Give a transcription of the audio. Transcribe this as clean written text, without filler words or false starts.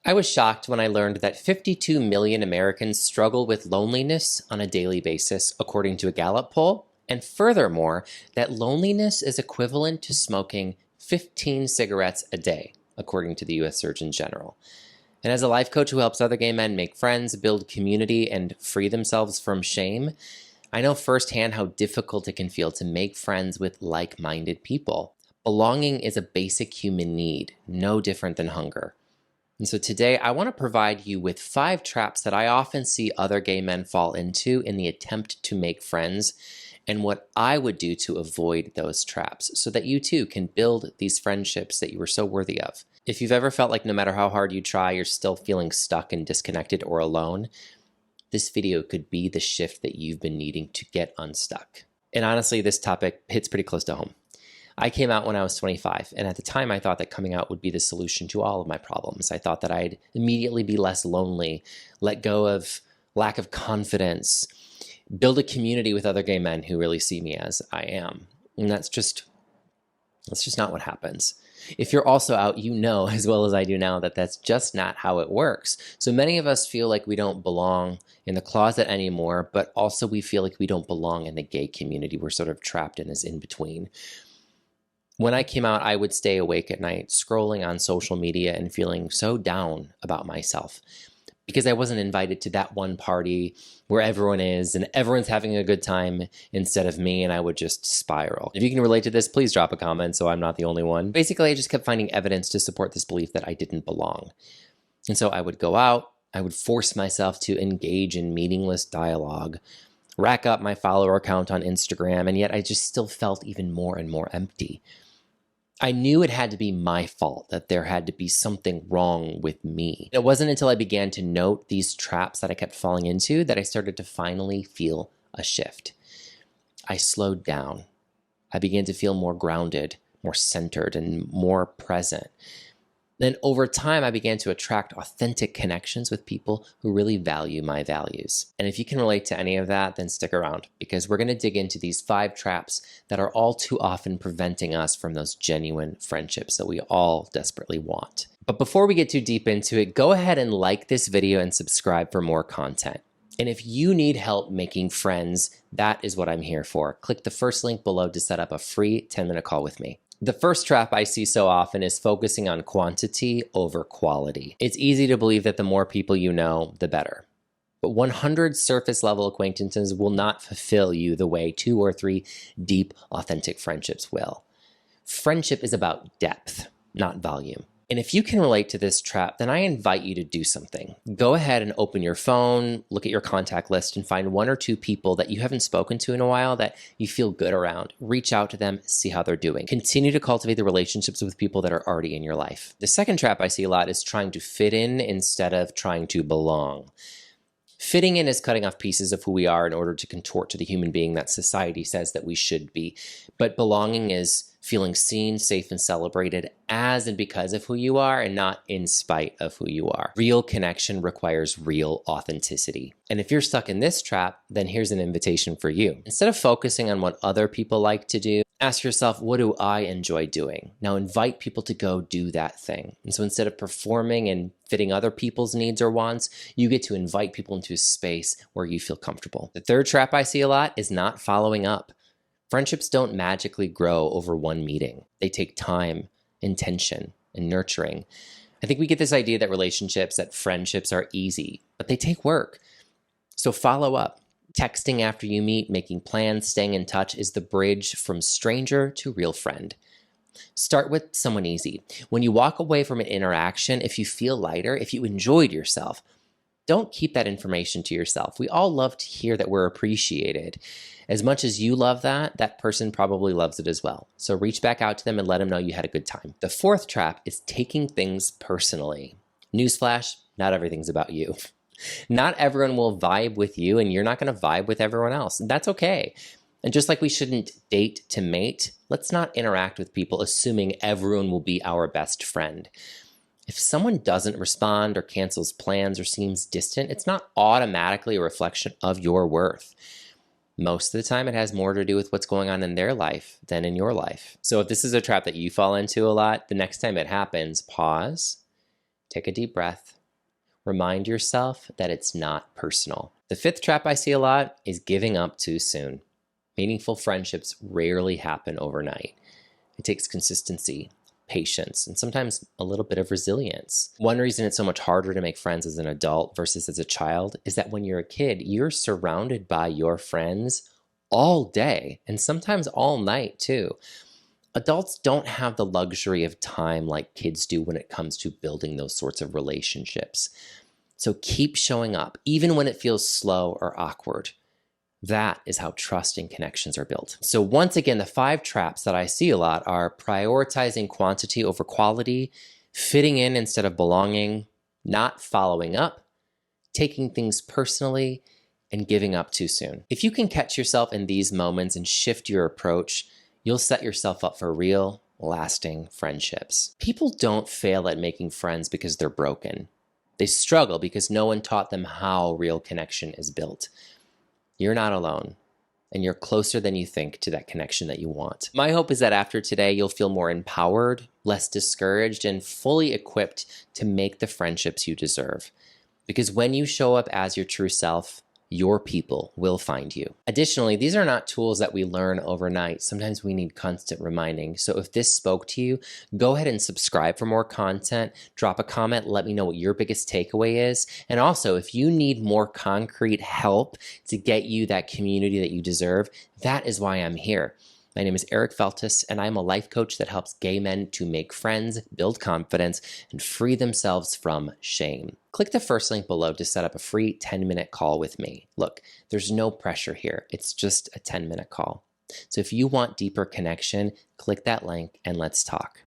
I was shocked when I learned that 52 million Americans struggle with loneliness on a daily basis, according to a Gallup poll, and furthermore, that loneliness is equivalent to smoking 15 cigarettes a day, according to the US Surgeon General. And as a life coach who helps other gay men make friends, build community, and free themselves from shame, I know firsthand how difficult it can feel to make friends with like-minded people. Belonging is a basic human need, no different than hunger. And so today I want to provide you with 5 traps that I often see other gay men fall into in the attempt to make friends, and what I would do to avoid those traps so that you too can build these friendships that you are so worthy of. If you've ever felt like no matter how hard you try, you're still feeling stuck and disconnected or alone, this video could be the shift that you've been needing to get unstuck. And honestly, this topic hits pretty close to home. I came out when I was 25, and at the time I thought that coming out would be the solution to all of my problems. I thought that I'd immediately be less lonely, let go of lack of confidence, build a community with other gay men who really see me as I am. And that's just not what happens. If you're also out, you know as well as I do now that that's just not how it works. So many of us feel like we don't belong in the closet anymore, but also we feel like we don't belong in the gay community. We're sort of trapped in this in-between. When I came out, I would stay awake at night, scrolling on social media and feeling so down about myself because I wasn't invited to that one party where everyone is and everyone's having a good time instead of me, and I would just spiral. If you can relate to this, please drop a comment so I'm not the only one. Basically, I just kept finding evidence to support this belief that I didn't belong. And so I would go out, I would force myself to engage in meaningless dialogue, rack up my follower count on Instagram, and yet I just still felt even more and more empty. I knew it had to be my fault, that there had to be something wrong with me. It wasn't until I began to note these traps that I kept falling into that I started to finally feel a shift. I slowed down. I began to feel more grounded, more centered, and more present. Then over time, I began to attract authentic connections with people who really value my values. And if you can relate to any of that, then stick around because we're going to dig into these 5 traps that are all too often preventing us from those genuine friendships that we all desperately want. But before we get too deep into it, go ahead and like this video and subscribe for more content. And if you need help making friends, that is what I'm here for. Click the first link below to set up a free 10-minute call with me. The first trap I see so often is focusing on quantity over quality. It's easy to believe that the more people you know, the better. But 100 surface level acquaintances will not fulfill you the way 2 or 3 deep, authentic friendships will. Friendship is about depth, not volume. And if you can relate to this trap, then I invite you to do something. Go ahead and open your phone, look at your contact list, and find 1 or 2 people that you haven't spoken to in a while that you feel good around. Reach out to them, see how they're doing. Continue to cultivate the relationships with people that are already in your life. The second trap I see a lot is trying to fit in instead of trying to belong. Fitting in is cutting off pieces of who we are in order to contort to the human being that society says that we should be. But belonging is feeling seen, safe, and celebrated as and because of who you are and not in spite of who you are. Real connection requires real authenticity. And if you're stuck in this trap, then here's an invitation for you. Instead of focusing on what other people like to do, ask yourself, what do I enjoy doing? Now invite people to go do that thing. And so instead of performing and fitting other people's needs or wants, you get to invite people into a space where you feel comfortable. The third trap I see a lot is not following up. Friendships don't magically grow over one meeting. They take time, intention, and nurturing. I think we get this idea that relationships, that friendships are easy, but they take work. So follow up. Texting after you meet, making plans, staying in touch is the bridge from stranger to real friend. Start with someone easy. When you walk away from an interaction, if you feel lighter, if you enjoyed yourself, don't keep that information to yourself. We all love to hear that we're appreciated. As much as you love that, that person probably loves it as well. So reach back out to them and let them know you had a good time. The fourth trap is taking things personally. Newsflash, not everything's about you. Not everyone will vibe with you, and you're not going to vibe with everyone else. That's okay. And just like we shouldn't date to mate, let's not interact with people assuming everyone will be our best friend. If someone doesn't respond or cancels plans or seems distant, it's not automatically a reflection of your worth. Most of the time, it has more to do with what's going on in their life than in your life. So if this is a trap that you fall into a lot, the next time it happens, pause, take a deep breath, remind yourself that it's not personal. The fifth trap I see a lot is giving up too soon. Meaningful friendships rarely happen overnight. It takes consistency, patience, and sometimes a little bit of resilience. One reason it's so much harder to make friends as an adult versus as a child is that when you're a kid, you're surrounded by your friends all day and sometimes all night too. Adults don't have the luxury of time like kids do when it comes to building those sorts of relationships. So keep showing up, even when it feels slow or awkward. That is how trust and connections are built. So once again, the 5 traps that I see a lot are prioritizing quantity over quality, fitting in instead of belonging, not following up, taking things personally, and giving up too soon. If you can catch yourself in these moments and shift your approach, you'll set yourself up for real, lasting friendships. People don't fail at making friends because they're broken. They struggle because no one taught them how real connection is built. You're not alone, and you're closer than you think to that connection that you want. My hope is that after today, you'll feel more empowered, less discouraged, and fully equipped to make the friendships you deserve. Because when you show up as your true self, your people will find you. Additionally, these are not tools that we learn overnight. Sometimes we need constant reminding. So if this spoke to you, go ahead and subscribe for more content. Drop a comment. Let me know what your biggest takeaway is. And also, if you need more concrete help to get you that community that you deserve, that is why I'm here. My name is Eric Feltus, and I'm a life coach that helps gay men to make friends, build confidence, and free themselves from shame. Click the first link below to set up a free 10-minute call with me. Look, there's no pressure here. It's just a 10-minute call. So if you want deeper connection, click that link and let's talk.